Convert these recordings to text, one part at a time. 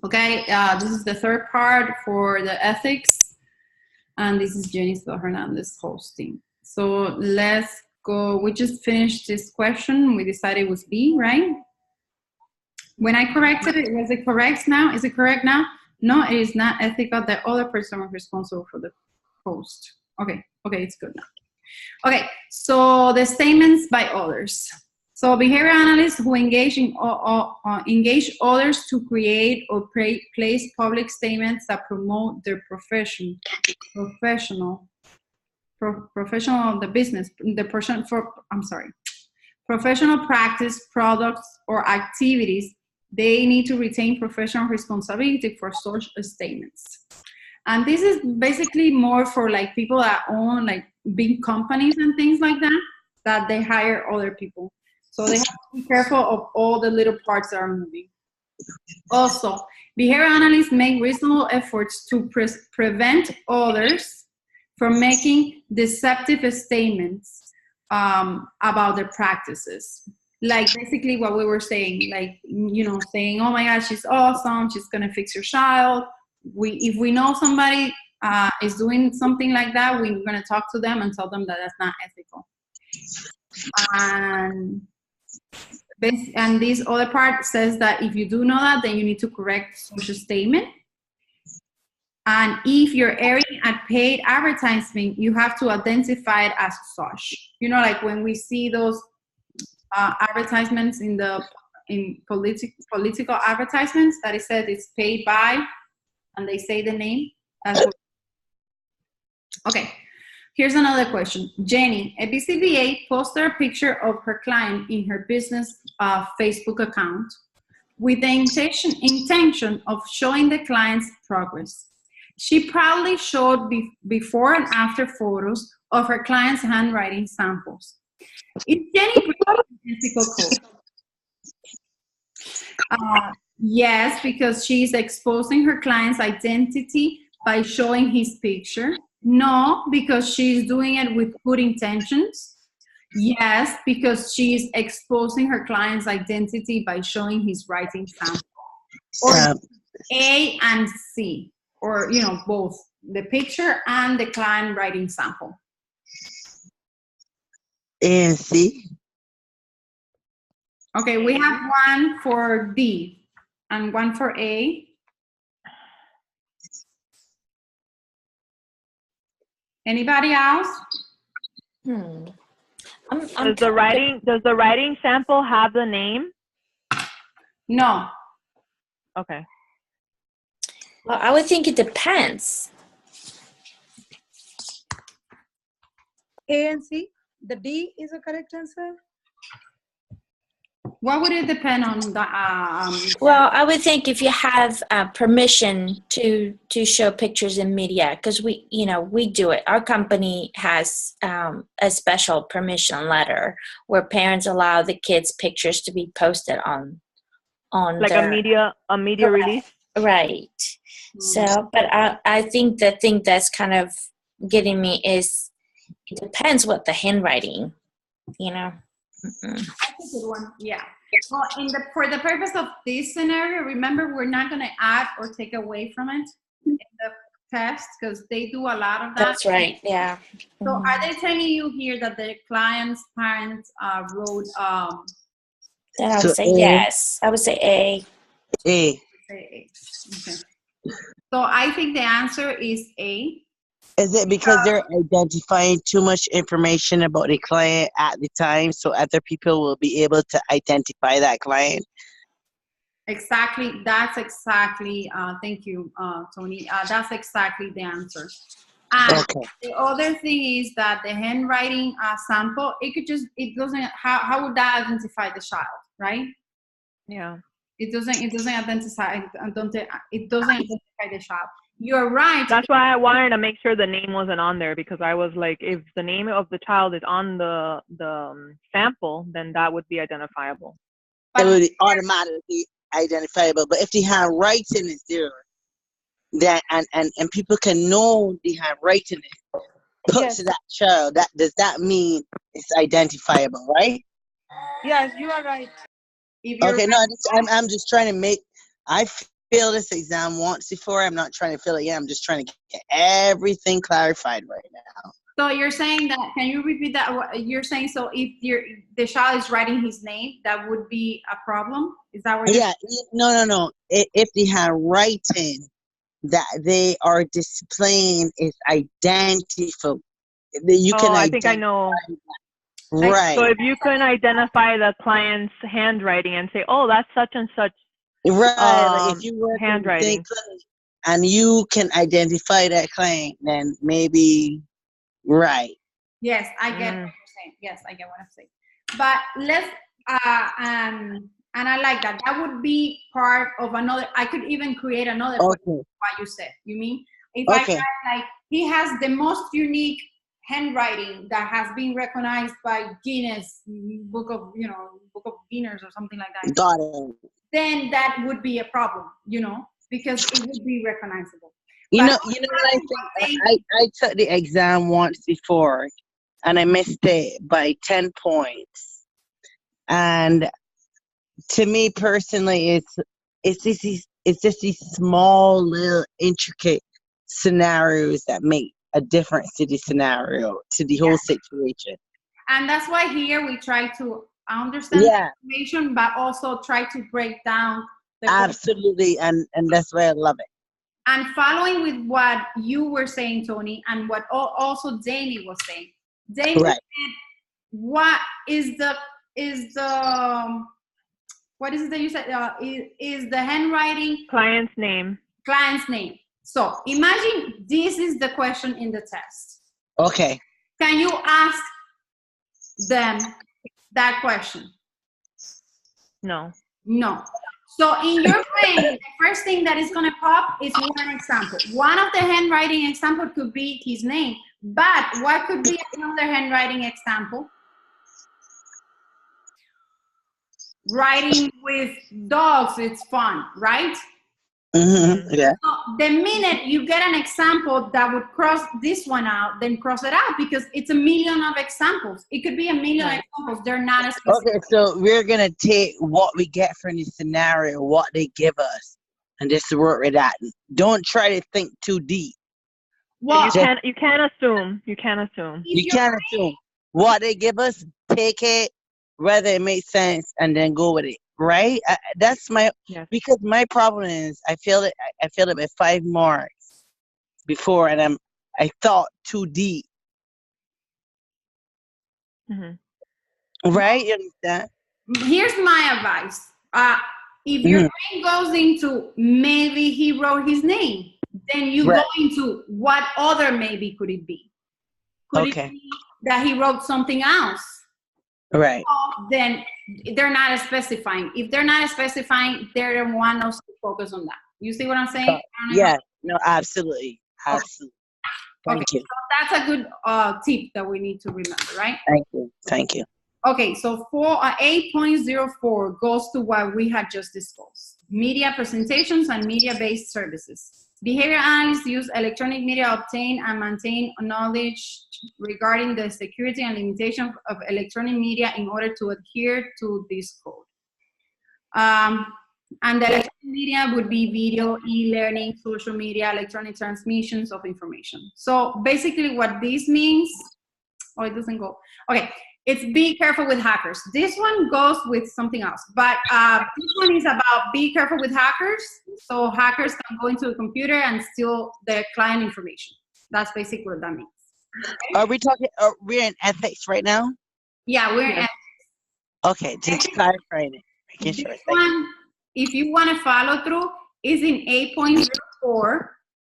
Okay, this is the third part for the ethics, and this is Yenisbel Hernandez hosting. So let's go. We just finished this question. We decided it was B, right? When I corrected it, was it correct now? Is it correct now? No, it is not ethical. The other person is responsible for the post. Okay, it's good now. Okay, so the statements by others. So behavior analysts who engage others to create or place public statements that promote their professional of the business, professional practice, products, or activities. They need to retain professional responsibility for such statements. And this is basically more for like people that own like big companies and things like that they hire other people. So they have to be careful of all the little parts that are moving. Also, behavior analysts make reasonable efforts to prevent others from making deceptive statements about their practices. Like basically what we were saying, like, saying, oh my gosh, she's awesome, she's gonna fix your child. If we know somebody is doing something like that, we're gonna talk to them and tell them that that's not ethical. And this other part says that if you do know that, then you need to correct social statement. And if you're airing a paid advertisement, you have to identify it as such. Like when we see those advertisements in political advertisements that it says it's paid by, and they say the name. Okay, here's another question. Jenny, a BCBA posted a picture of her client in her business Facebook account with the intention of showing the client's progress. She proudly showed before and after photos of her client's handwriting samples. Is Jenny breaking ethical code? Yes, because she's exposing her client's identity by showing his picture. No, because she's doing it with good intentions. Yes, because she's exposing her client's identity by showing his writing sample. Or A and C, or both the picture and the client writing sample. A and C. Okay, we have one for D and one for A. Anybody else? Does the writing sample have the name? No. Okay. Well, I would think it depends. A and C. The D is the correct answer. What would it depend on? Well, I would think if you have permission to show pictures in media, because we do it. Our company has a special permission letter where parents allow the kids' pictures to be posted on like a media release. Right. So, but I think the thing that's kind of getting me is it depends what the handwriting, That's a good one. Yeah. Well, for the purpose of this scenario, remember we're not going to add or take away from it in the test because they do a lot of that. That's right. Yeah. So are they telling you here that the client's parents wrote? Then I would say yes. I would say A. A. Okay. So I think the answer is A. Is it because they're identifying too much information about the client at the time, so other people will be able to identify that client? Exactly. That's exactly. Thank you, Tony. That's exactly the answer. And the other thing is that the handwriting sample, it doesn't. How would that identify the child, right? Yeah. It doesn't identify. It doesn't identify the child. You're right. That's why I wanted to make sure the name wasn't on there, because I was like, if the name of the child is on the sample, then that would be identifiable. It would be automatically identifiable. But if the handwriting is there, that and people can know the handwriting put to that child, does that mean it's identifiable, right? Yes, you are right. Okay, no, I'm just trying to make. I failed this exam once before. I'm not trying to fail it yet. I'm just trying to get everything clarified right now. So you're saying that, can you repeat that? You're saying, so if the child is writing his name, that would be a problem? Is that what you're saying? No. If they have writing that they are displaying is identical. You can I think I know. Right. So if you can identify the client's handwriting and say, oh, that's such and such Like if you work handwriting, and you can identify that client, then maybe right. Yes, I get what you're saying. Yes, I get what I'm saying. But let's and I like that. That would be part of another. I could even create another question. What you said. You mean if I write like he has the most unique handwriting that has been recognized by Guinness Book of Guinness or something like that. Got it. Then that would be a problem, because it would be recognizable. You know what I think? I took the exam once before, and I missed it by 10 points. And to me personally, it's just these small little intricate scenarios that make a difference to the scenario, to the whole situation. And that's why here we try to understand the information, but also try to break down the absolutely, and that's why I love it. And following with what you were saying, Tony, and what also Jamie was saying. Jamie said, what is the what is it that you said? Is the handwriting client's name? Client's name. So imagine this is the question in the test. Okay. Can you ask them that question? No. No. So in your brain, the first thing that is going to pop is one example. One of the handwriting example could be his name, but what could be another handwriting example? Writing with dogs, it's fun, right? Mm-hmm. Yeah. So the minute you get an example that would cross this one out, then cross it out, because it's a million of examples. It could be a million examples. They're not as specific. Okay, so we're gonna take what we get from the scenario, what they give us, and just work with that. Don't try to think too deep. Well, you can't assume. You can't assume. You can't assume what they give us. Take it, whether it makes sense, and then go with it. Right? That's my because my problem is I failed it with 5 marks before, and I thought too deep. Mm-hmm. Right? You understand? Here's my advice. If your brain goes into maybe he wrote his name, then you go into what other maybe could it be? Could it be that he wrote something else? Right. Then they're not specifying. If they're not specifying, they're the one to focus on that. You see what I'm saying? Yeah. No, absolutely. Absolutely. Thank you. So that's a good tip that we need to remember, right? Thank you. Thank you. Okay, so 8.04 goes to what we had just discussed. Media presentations and media-based services. Behavior analysts use electronic media to obtain and maintain knowledge regarding the security and limitation of electronic media in order to adhere to this code. And the electronic media would be video, e-learning, social media, electronic transmissions of information. So basically what this means, it doesn't go. Okay, it's be careful with hackers. This one goes with something else, but this one is about be careful with hackers. So hackers can go into a computer and steal the client information. That's basically what that means. Okay? Are we talking, we're in ethics right now? Yeah, we're in ethics. Okay, just clarifying it. Making sure. This one, if you want to follow through, is in 8.04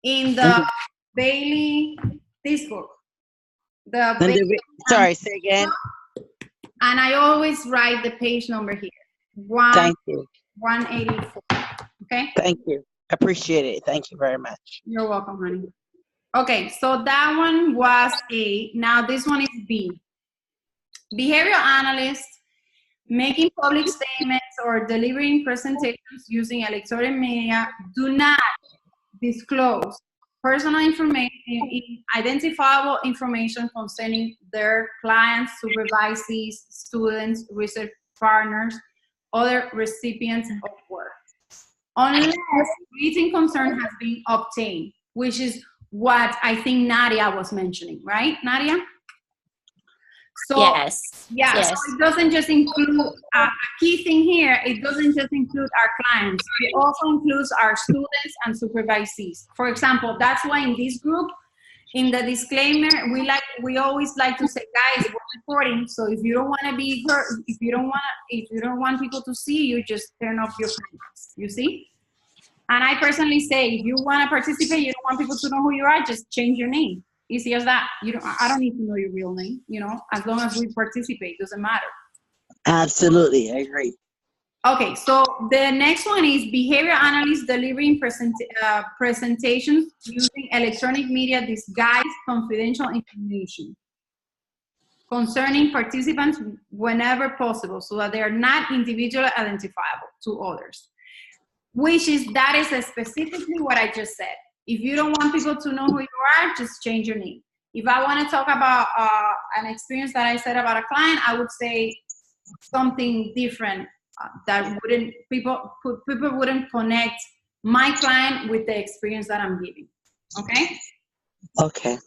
in the Bailey, this book. Sorry, say again. And I always write the page number here. Thank you. 184. Okay? Thank you. Appreciate it. Thank you very much. You're welcome, honey. Okay, so that one was A. Now this one is B. Behavioral analysts making public statements or delivering presentations using electronic media do not disclose personal information, identifiable information concerning their clients, supervisees, students, research partners, other recipients of work. unless written consent has been obtained, which is what I think Nadia was mentioning, right, Nadia? So, Yes. yeah, Yes. so it doesn't just include, a key thing here, it doesn't just include our clients, it also includes our students and supervisees. For example, that's why in this group, in the disclaimer, we always like to say, guys, we're recording, so if you don't want to be heard, if you don't want people to see you, just turn off your cameras, you see? And I personally say, if you want to participate, you don't want people to know who you are, just change your name. Easy as that. I don't need to know your real name, as long as we participate, doesn't matter. Absolutely, I agree. Okay, so the next one is behavior analysts delivering presentations using electronic media disguised confidential information concerning participants whenever possible, so that they are not individually identifiable to others. That is specifically what I just said. If you don't want people to know who you are, just change your name. If I want to talk about an experience that I said about a client, I would say something different that people wouldn't connect my client with the experience that I'm giving. Okay? Okay.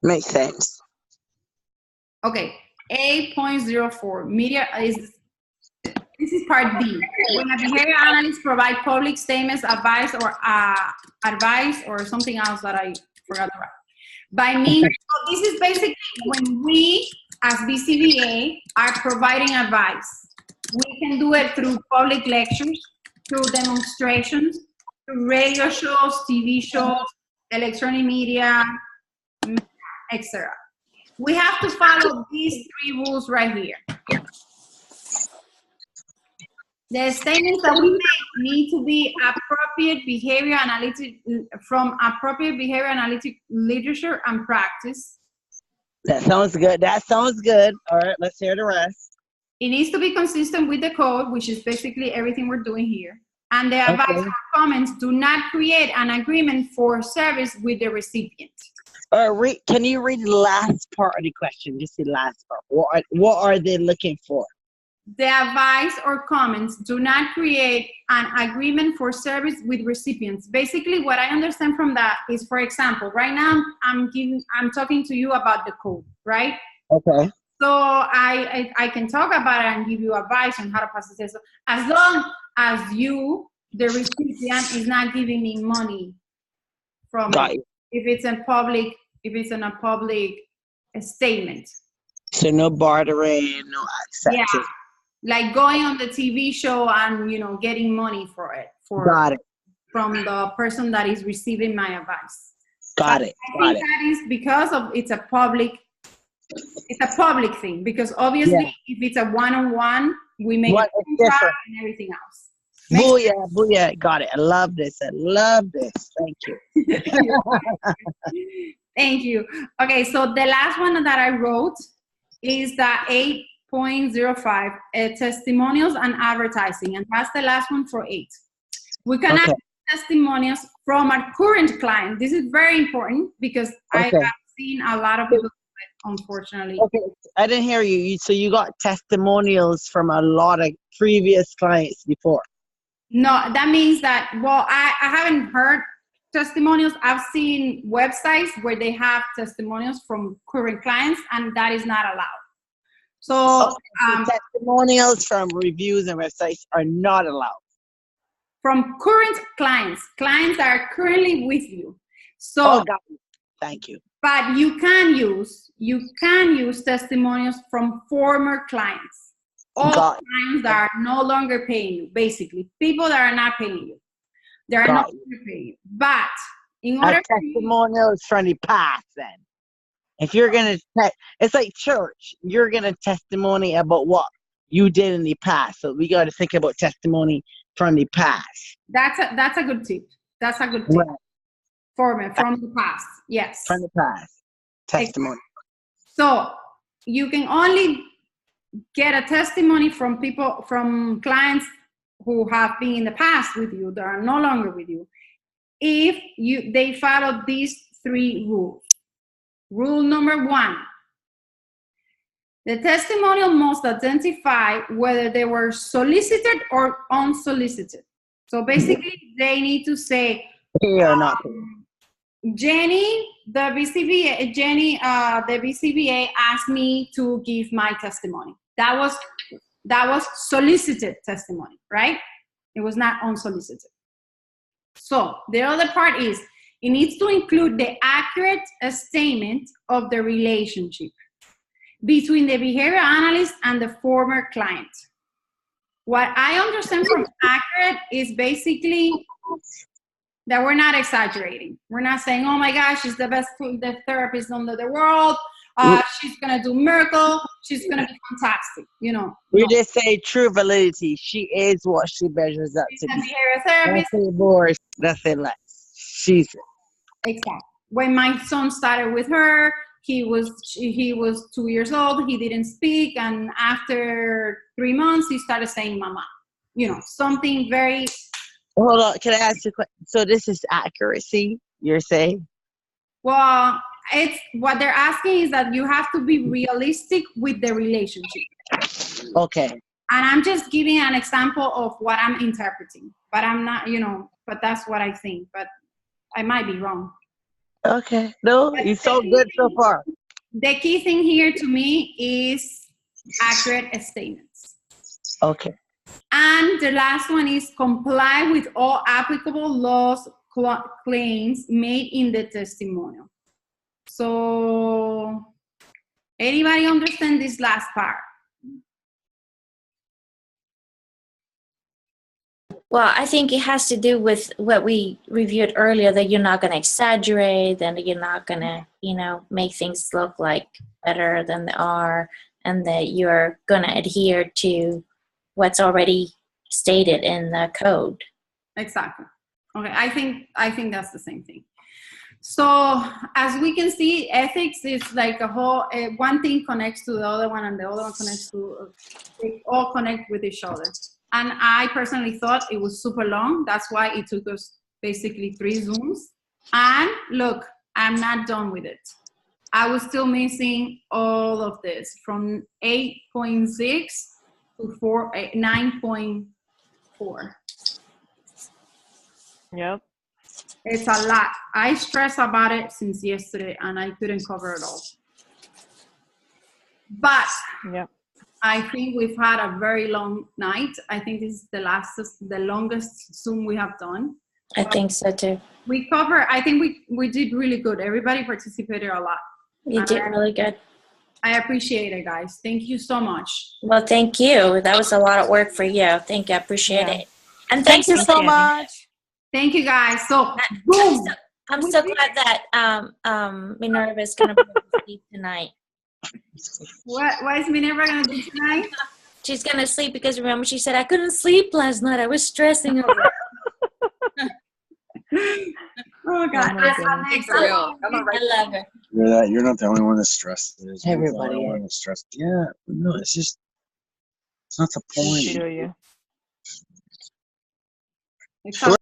Makes sense. Okay. 8.04 media this is part D. When a behavior analyst provide public statements, advice or something else that I forgot to write. So this is basically when we, as BCBA, are providing advice. We can do it through public lectures, through demonstrations, through radio shows, TV shows, electronic media, etc. We have to follow these 3 rules right here. The statements that we make need to be from appropriate behavior analytic literature and practice. That sounds good. All right, let's hear the rest. It needs to be consistent with the code, which is basically everything we're doing here. And the advice or comments do not create an agreement for service with the recipient. Can you read the last part of the question? Just the last part. What are they looking for? The advice or comments do not create an agreement for service with recipients. Basically, what I understand from that is, for example, right now I'm talking to you about the code, right? Okay. So I can talk about it and give you advice on how to pass the test. As long as you, the recipient, is not giving me money from it. If it's in a public statement. So no bartering, no accepting. Yeah. Like going on the TV show and, getting money for it. Got it. From the person that is receiving my advice. Got it. That is because it's a public thing. Because obviously, if it's a one-on-one, we make it different and everything else. Booyah. Got it. I love this. Thank you. Thank you. Okay, so the last one that I wrote is the 8.05, testimonials and advertising, and that's the last one for 8. We can have testimonials from our current client. This is very important because I have seen a lot of people, unfortunately. Okay, I didn't hear you. So you got testimonials from a lot of previous clients before? No, that means that, I haven't heard testimonials. I've seen websites where they have testimonials from current clients, and that is not allowed. So testimonials from reviews and websites are not allowed. From current clients that are currently with you. So thank you. But you can use testimonials from former clients. All clients that are no longer paying you, basically. People that are not paying you. They are not longer paying you. But in order testimonials from the past then. If you're going to, it's like church. You're going to testimony about what you did in the past. So we got to think about testimony from the past. That's a good tip. That's a good tip. Right. From the past. Yes. From the past. Testimony. So you can only get a testimony from clients who have been in the past with you, that are no longer with you, if they follow these 3 rules. Rule number 1, the testimonial must identify whether they were solicited or unsolicited. So basically, they need to say, Pay or not pay. Jenny, the BCBA asked me to give my testimony. That was solicited testimony, right? It was not unsolicited. So the other part is, it needs to include the accurate statement of the relationship between the behavior analyst and the former client. What I understand from accurate is basically that we're not exaggerating. We're not saying, oh my gosh, she's the best therapist in the world. She's going to do miracle. She's going to be fantastic. You know. We just say true validity. She is what she measures up She's to a be. behavior therapist. That's it more. That's it less. She's it. Exactly. When my son started with her, he was 2 years old. He didn't speak. And after 3 months, he started saying mama. You know, something very... Hold on. Can I ask you a question? So this is accuracy, you're saying? Well, it's what they're asking is that you have to be realistic with the relationship. Okay. And I'm just giving an example of what I'm interpreting. But I'm not, you know, but that's what I think. But I might be wrong. Okay. No, you're so good so far. The key thing here to me is accurate statements. Okay. And the last one is comply with all applicable laws, claims made in the testimonial. So, anybody understand this last part? Well, I think it has to do with what we reviewed earlier, that you're not going to exaggerate, and you're not going to, you know, make things look like better than they are, and that you're going to adhere to what's already stated in the code. Exactly. Okay, I think that's the same thing. So as we can see, ethics is like a whole, one thing connects to the other one, and the other one connects to, they all connect with each other. And I personally thought it was super long. That's why it took us basically 3 Zooms. And look, I'm not done with it. I was still missing all of this from 8.6 to 9.4. Yep. It's a lot. I stressed about it since yesterday, and I couldn't cover it all. But Yep. I think we've had a very long night. I think this is the longest Zoom we have done. I think so too. I think we did really good. Everybody participated a lot. You did really good. I appreciate it, guys. Thank you so much. Well, thank you. That was a lot of work for you. Thank you. I appreciate it. And Thank thanks you for so much. Thank you, guys. So, boom. I'm so glad that Minerva is going to be able to sleep tonight. What is Minerva going to do tonight? She's going to sleep because, remember, she said, I couldn't sleep last night. I was stressing over it. Oh, God. I love her. You're not the only one that's stressed. Everybody is stressed. Yeah, no, it's not the point. Feel you. It's a lot.